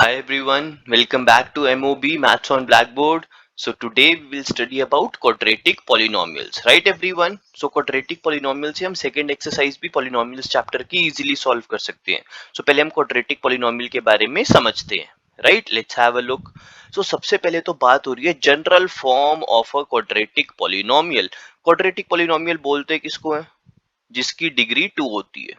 Hi everyone, welcome back to MOB Maths on Blackboard. So today we will study about quadratic polynomials, right everyone? So quadratic polynomials से हम second exercise भी polynomials chapter की easily solve कर सकते हैं. So पहले हम quadratic polynomial के बारे में समझते हैं, right? Let's have a look. So सबसे पहले तो बात हो रही है general form of a quadratic polynomial. Quadratic polynomial बोलते हैं किसको है? जिसकी डिग्री 2 होती है,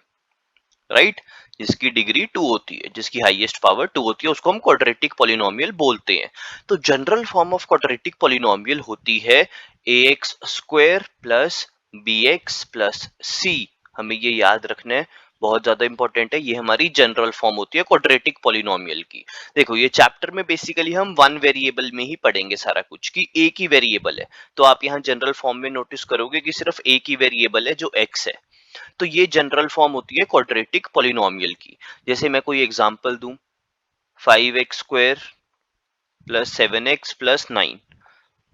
राइट जिसकी डिग्री 2 होती है, जिसकी हाईएस्ट पावर 2 होती है, उसको हम क्वाड्रेटिक पॉलिनोमियल बोलते हैं. तो general form of quadratic polynomial होती है ax square plus bx plus c. हमें ये याद रखना है, बहुत ज्यादा इंपॉर्टेंट है. ये हमारी जनरल फॉर्म होती है क्वाड्रेटिक पॉलिनोमियल की. देखो ये चैप्टर में बेसिकली हम वन वेरिएबल में ही पढ़ेंगे सारा कुछ कि एक ही वेरिएबल है. तो आप यहाँ जनरल फॉर्म में नोटिस करोगे कि सिर्फ एक ही वेरिएबल है जो x है. तो ये जनरल फॉर्म होती है क्वाड्रेटिक पॉलिनोमियल की. जैसे मैं कोई एग्जांपल दूं, 5x square plus 7x plus 9,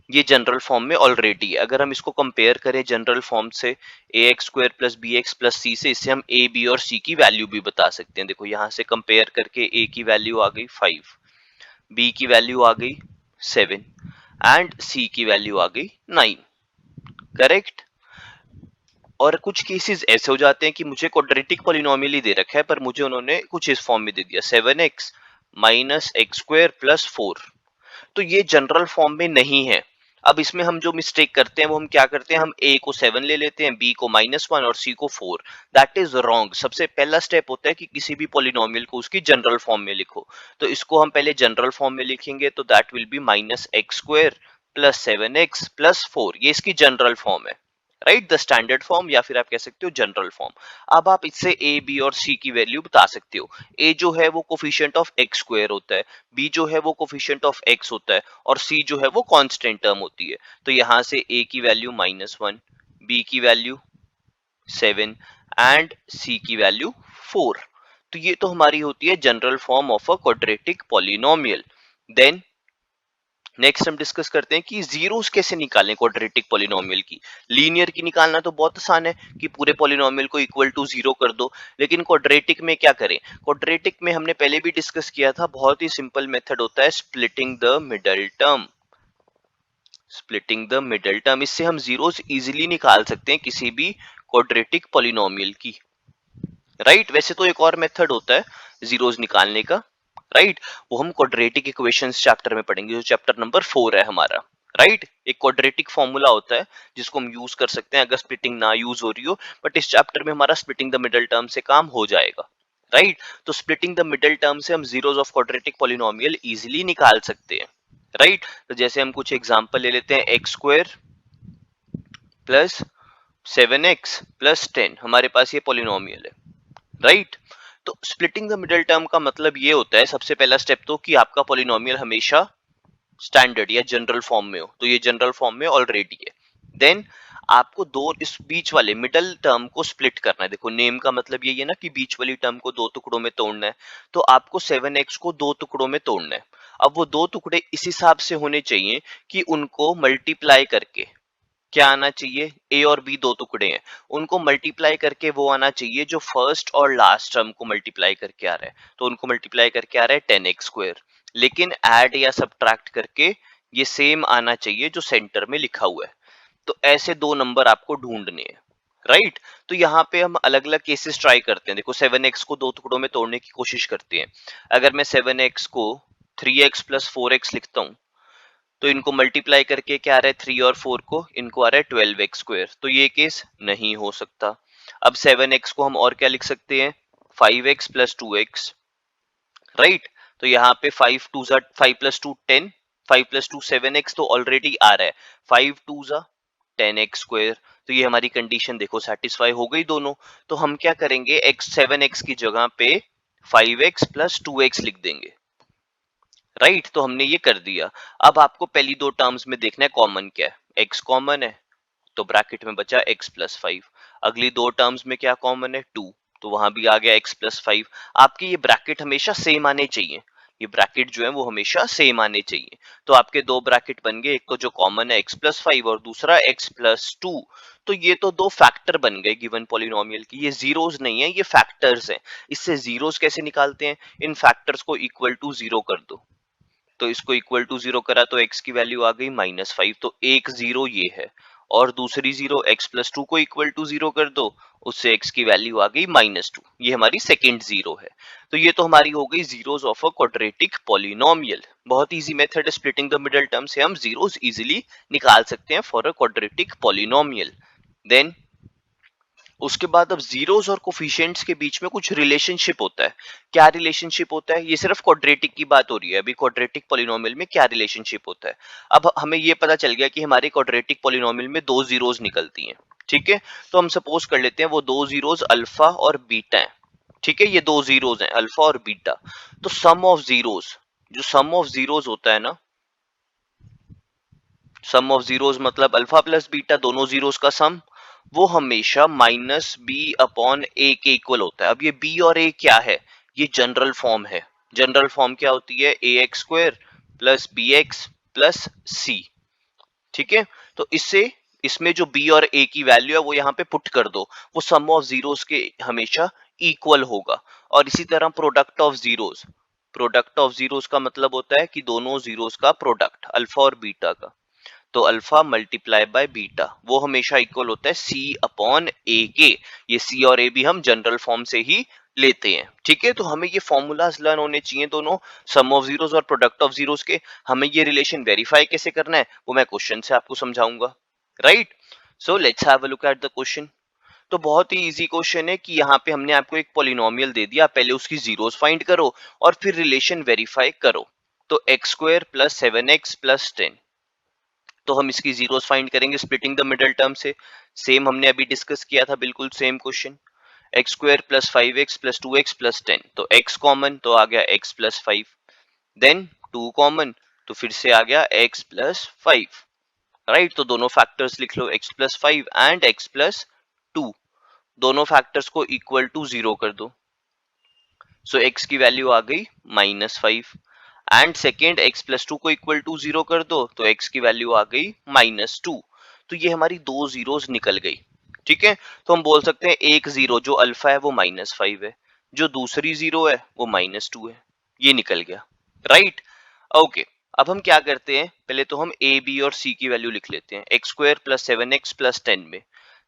ये जनरल फॉर्म में ऑलरेडी है. अगर हम इसको कंपेयर करें जनरल फॉर्म से ax square plus bx plus c से, इससे हम a b और c की वैल्यू भी बता सकते हैं. देखो यहां से कंपेयर करके a की वैल्यू आ गई 5, b की वैल्यू आ गई 7 एंड c की वैल्यू आ गई 9. करेक्ट. और कुछ केसेस ऐसे हो जाते हैं कि मुझे क्वाड्रेटिक पॉलिनोमियल ही दे रखा है, पर मुझे उन्होंने कुछ इस फॉर्म में दे दिया 7x minus x square plus 4. तो ये जनरल फॉर्म में नहीं है. अब इसमें हम जो मिस्टेक करते हैं वो हम क्या करते हैं, हम a को 7 ले लेते हैं, b को -1 और c को 4. That is wrong. सबसे पहला स्टेप होता है कि किसी भी पॉलिनोमियल को उसकी जनरल फॉर्म में लिखो. तो इसको हम पहले जनरल फॉर्म में लिखेंगे, तो that will be minus x square plus 7x plus 4. ये इसकी जनरल फॉर्म है, राइट, द स्टैंडर्ड फॉर्म, या फिर आप कह सकते हो जनरल फॉर्म. अब आप इससे a b और c की वैल्यू बता सकते हो. a जो है वो कोफिशिएंट ऑफ एक्स स्क्वायर होता है, b जो है वो कोफिशिएंट ऑफ x होता है, और c जो है वो कांस्टेंट टर्म होती है. तो यहां से a की वैल्यू -1, b की वैल्यू 7 एंड c की वैल्यू 4. तो ये तो हमारी होती है general form of a quadratic polynomial. Then next हम डिस्कस करते हैं कि जीरोस कैसे निकालें क्वाड्रेटिक पॉलिनोमियल की. लीनियर की निकालना तो बहुत आसान है कि पूरे पॉलिनोमियल को इक्वल टू जीरो कर दो, लेकिन क्वाड्रेटिक में क्या करें. क्वाड्रेटिक में हमने पहले भी डिस्कस किया था, बहुत ही सिंपल मेथड होता है splitting the middle term. Splitting the middle term, इससे हम जीरोस इजीली निकाल सकते हैं किसी भी क्वाड्रेटिक पॉलिनोमियल की, राइट. वैसे तो एक और मेथड होता है जीरोस निकालने का, राइट. वो हम क्वाड्रेटिक इक्वेशंस चैप्टर में पढ़ेंगे, जो चैप्टर नंबर 4 है हमारा, राइट. एक क्वाड्रेटिक फॉर्मूला होता है जिसको हम यूज कर सकते हैं अगर स्प्लिटिंग ना यूज हो रही हो, बट इस चैप्टर में हमारा स्प्लिटिंग द मिडल टर्म से काम हो जाएगा, राइट. तो स्प्लिटिंग द मिडल टर्म से हम zeros of quadratic polynomial easily निकाल सकते हैं, राइट. तो जैसे हम कुछ एग्जांपल ले लेते हैं, x square plus 7x plus 10, हमारे पास ये पॉलिनोमियल है, राइट. तो स्प्लिटिंग द मिडल टर्म का मतलब ये होता है, सबसे पहला स्टेप तो कि आपका पॉलिनोमियल हमेशा स्टैंडर्ड या जनरल फॉर्म में हो. तो ये जनरल फॉर्म में ऑलरेडी है. देन आपको दो इस बीच वाले मिडल टर्म को स्प्लिट करना है. देखो नेम का मतलब यही है ना कि बीच वाली टर्म को दो टुकड़ों में तोड़ना है. तो आपको 7x को दो टुकड़ों में तोड़ना है. अब वो दो टुकड़े इस हिसाब से होने चाहिए कि उनको मल्टीप्लाई करके क्या आना चाहिए, ए और बी दो टुकड़े हैं, उनको मल्टीप्लाई करके वो आना चाहिए जो फर्स्ट और लास्ट टर्म को मल्टीप्लाई करके आ रहा है. तो उनको मल्टीप्लाई करके आ रहा है 10x स्क्वायर, लेकिन ऐड या सब्ट्रैक्ट करके ये सेम आना चाहिए जो सेंटर में लिखा हुआ है. तो ऐसे दो नंबर आपको ढूंढने हैं, राइट. तो यहाँ पे हम अलग अलग केसेस ट्राई करते हैं. देखो 7x को दो टुकड़ों में तोड़ने की कोशिश करते हैं. अगर मैं 7x को 3x प्लस 4x लिखता हूँ, तो इनको मल्टीप्लाई करके क्या आ रहा है 3 और 4 को, इनको आ रहा है 12x स्क्वायर. तो ये केस नहीं हो सकता. अब 7x को हम और क्या लिख सकते हैं, 5x प्लस 2x, राइट. तो यहाँ पे 5 टू जा 5 प्लस 2 10, 5 प्लस 2 7x तो ऑलरेडी आ रहा है, 5 टू जा 10x स्क्वायर. तो ये हमारी कंडीशन देखो सेटिस्फाई हो गई दोनों. तो हम क्या करेंगे, x 7x की जगह पे 5x प्लस 2x लिख देंगे, राइट. तो हमने ये कर दिया. अब आपको पहली दो टर्म्स में देखना है कॉमन क्या है, x कॉमन है तो ब्रैकेट में बचा x प्लस 5. अगली दो टर्म्स में क्या कॉमन है 2, तो वहां भी आ गया x प्लस 5. आपके ये ब्रैकेट हमेशा सेम आने चाहिए, ये ब्रैकेट जो है वो हमेशा सेम आने चाहिए। तो आपके दो ब्रैकेट बन गए, एक तो जो कॉमन है x+5 और दूसरा x+2। तो ये तो दो फैक्टर बन गए गिवन पॉलिनोमियल की, ये जीरोस नहीं है, ये फैक्टर्स हैं। इससे जीरोस कैसे निकालते हैं? इन फैक्टर्स को इक्वल टू जीरो कर दो। तो इसको इक्वल टू जीरो करा तो x की वैल्यू आ गई -5, तो एक जीरो ये है, और दूसरी जीरो x+2 को इक्वल टू जीरो कर दो, उससे x की वैल्यू आ गई -2, ये हमारी सेकेंड जीरो है। तो ये तो हमारी हो गई zeros of a quadratic polynomial. बहुत इजी मेथड है, स्प्लिटिंग द मिडिल टर्म से हम जीरोस इजीली निकाल सकते हैं for a quadratic polynomial. Then उसके बाद अब जीरोस और कोफिशिएंट्स के बीच में कुछ रिलेशनशिप होता है। क्या रिलेशनशिप होता है? ये सिर्फ क्वाड्रेटिक की बात हो रही है, अभी क्वाड्रेटिक पॉलिनोमियल में क्या रिलेशनशिप होता है। अब हमें ये पता चल गया कि हमारे क्वाड्रेटिक पॉलिनोमियल में दो जीरोस निकलती हैं, ठीक है। तो हम सपोज कर लेते हैं वो दो जीरोस अल्फा और बीटा हैं, ठीक है। ये दो जीरोस हैं अल्फा और बीटा। तो सम ऑफ जीरोस, जो सम ऑफ जीरोस होता है ना, सम ऑफ जीरोस मतलब अल्फा प्लस बीटा दोनों जीरोस का सम, वो हमेशा -b/a के इक्वल होता है। अब ये b और a क्या है? ये जनरल फॉर्म है। जनरल फॉर्म क्या होती है? ax² plus bx plus c, ठीक है। तो इससे इसमें जो b और a की वैल्यू है वो यहाँ पे पुट कर दो, वो सम ऑफ जीरोस के हमेशा इक्वल होगा। और इसी तरह product of zeros, product of zeros का मतलब होता है कि दोनों जीरोस का प्रोडक्ट अल्फा और बीटा का। तो अल्फा मल्टीप्लाई बाय बीटा वो हमेशा इक्वल होता है c/a के। ये c और a भी हम जनरल फॉर्म से ही लेते हैं, ठीक है। तो हमें ये फॉर्मूलाज लर्न होने चाहिए दोनों, सम ऑफ जीरोस और प्रोडक्ट ऑफ जीरोस के। हमें ये रिलेशन वेरीफाई कैसे करना है वो मैं क्वेश्चन से आपको समझाऊंगा, right. So let's have a look at the question. तो बहुत ही इजी क्वेश्चन है कि यहाँ पे हमने आपको एक पॉलिनोमियल दे दिया, पहले उसकी जीरोस फाइंड करो और फिर रिलेशन वेरीफाई करो। तो x² प्लस 7x प्लस 10, तो हम इसकी जीरोस फाइंड करेंगे स्प्लिटिंग द मिडिल टर्म से। सेम हमने अभी डिस्कस किया था, बिल्कुल same question. x² plus 5x plus 2x plus 10, तो x कॉमन तो आ गया x प्लस 5, देन 2 कॉमन तो फिर से आ गया x प्लस 5, राइट। तो दोनों फैक्टर्स लिख लो, x plus 5 and x plus 2, दोनों फैक्टर्स को इक्वल टू जीरो कर दो। सो x की वैल्यू आ गई -5 एंड सेकेंड x+2 को इक्वल टू जीरो कर दो, तो x की वैल्यू आ गई -2। तो ये हमारी दो जीरोस निकल गई, ठीक है। तो हम बोल सकते हैं एक जीरो जो अल्फा है वो -5 है, जो दूसरी जीरो है वो -2 है, ये निकल गया, राइट। ओके, अब हम क्या करते हैं, पहले तो हम a b और c की वैल्यू लिख लेते हैं। x² प्लस 7x प्लस 10 में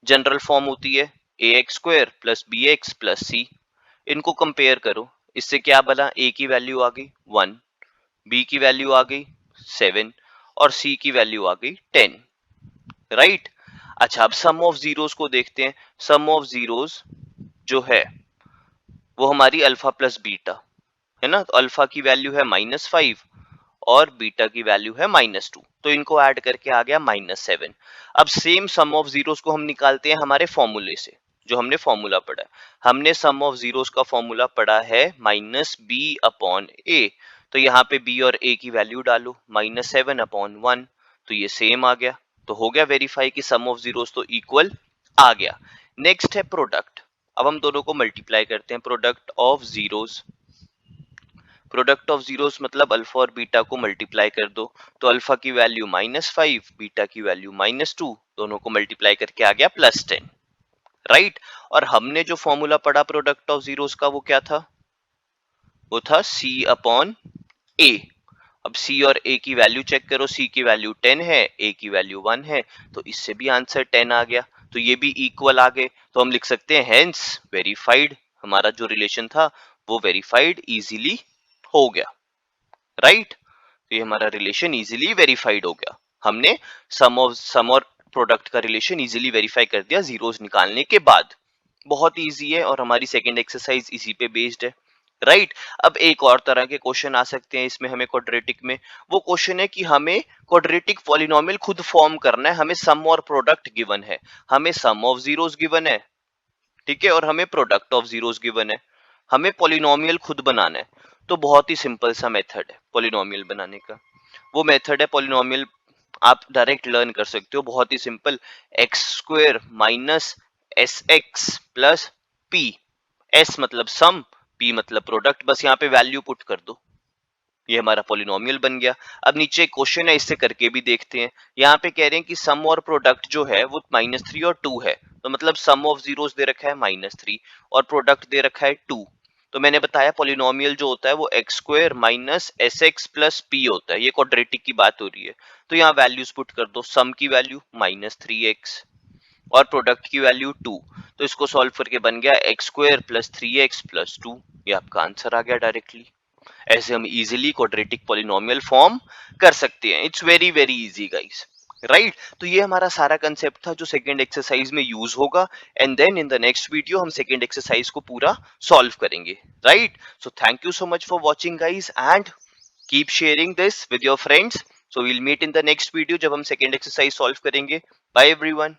जनरल फॉर्म होती है ax² plus bx plus c। इनको कंपेयर करो, इससे क्या बना, a की वैल्यू आ गई 1, b की वैल्यू आ गई 7 और c की वैल्यू आ गई 10, राइट। अच्छा, अब सम ऑफ जीरोस को देखते हैं। सम ऑफ जीरोस जो है वो हमारी अल्फा प्लस बीटा है ना, तो अल्फा की वैल्यू है -5 और बीटा की वैल्यू है -2, तो इनको ऐड करके आ गया -7। अब सेम सम ऑफ जीरोस को हम निकालते हैं हमारे फॉर्मूले से, जो हमने फॉर्मूला पढ़ा है। हमने सम ऑफ जीरोस का फॉर्मूला पढ़ा है -b/a, तो यहाँ पे b और a की वैल्यू डालो, -7/1, तो ये सेम आ गया। तो हो गया वेरीफाई कि सम ऑफ जीरोस तो इक्वल आ गया। नेक्स्ट है प्रोडक्ट। अब हम दोनों को मल्टीप्लाई करते हैं, product of zeros. Product of zeros मतलब अल्फा और बीटा को मल्टीप्लाई कर दो, तो अल्फा की वैल्यू -5, बीटा की वैल्यू -2, दोनों को मल्टीप्लाई करके आ गया +10, राइट। और हमने जो फॉर्मूला पढ़ा प्रोडक्ट ऑफ जीरोस का वो क्या था, वो था c/a। अब c और a की वैल्यू चेक करो, c की वैल्यू 10 है, a की वैल्यू 1 है, तो इससे भी आंसर 10 आ गया, तो ये भी इक्वल आ गए। तो हम लिख सकते हैं हेंस वेरीफाइड, हमारा जो रिलेशन था वो वेरीफाइड इजीली हो गया, राइट। तो ये हमारा रिलेशन इजीली वेरीफाइड हो गया, हमने सम और प्रोडक्ट का रिलेशन इजीली वेरीफाई कर दिया जीरोस निकालने के बाद। बहुत इजी है और हमारी सेकंड एक्सरसाइज इसी पे बेस्ड है, राइट। अब एक और तरह के क्वेश्चन आ सकते हैं इसमें हमें क्वाड्रेटिक में। वो क्वेश्चन है कि हमें क्वाड्रेटिक पॉलिनोमियल खुद फॉर्म करना है, हमें सम और प्रोडक्ट गिवन है, हमें सम ऑफ जीरोस गिवन है, ठीक है, और हमें प्रोडक्ट ऑफ जीरोस गिवन है, हमें पॉलिनोमियल खुद बनाना है। तो बहुत ही सिंपल सा मेथड है पॉलिनोमियल बनाने का, वो मेथड है पॉलिनोमियल, आप डायरेक्ट लर्न कर सकते हो, बहुत ही simple. x² minus sx plus p, s मतलब सम, p मतलब प्रोडक्ट, बस यहाँ पे वैल्यू पुट कर दो, ये हमारा पॉलिनोमियल बन गया। अब नीचे क्वेश्चन है, इससे करके भी देखते हैं। यहाँ पे कह रहे हैं कि सम और प्रोडक्ट जो है वो -3 और 2 है, तो मतलब सम ऑफ जीरोस दे रखा है -3 और प्रोडक्ट दे रखा है 2। तो मैंने बताया पॉलिनोमियल जो होता है वो x square minus S x plus P होता है, ये क्वाड्रेटिक की बात हो रही है। तो यहाँ वैल्यूज पुट कर दो, सम की वैल्यू -3x और प्रोडक्ट की वैल्यू 2। तो इसको सॉल्व करके बन गया x square plus 3x plus 2। ये आपका आंसर आ गया डायरेक्टली। ऐसे हम इजीली क्वाड्रेटिक पॉलिनोमियल फॉर्म कर सकते हैं। It's very very easy guys, right. तो ये हमारा सारा कंसेप्ट था जो सेकंड एक्सरसाइज में यूज होगा, and then in the next video हम सेकंड एक्सरसाइज को पूरा सॉल्व करेंगे, right. So thank you so much for watching guys and keep sharing this with your friends. So we'll meet in the next video जब हम second exercise solve करेंगे। Bye everyone.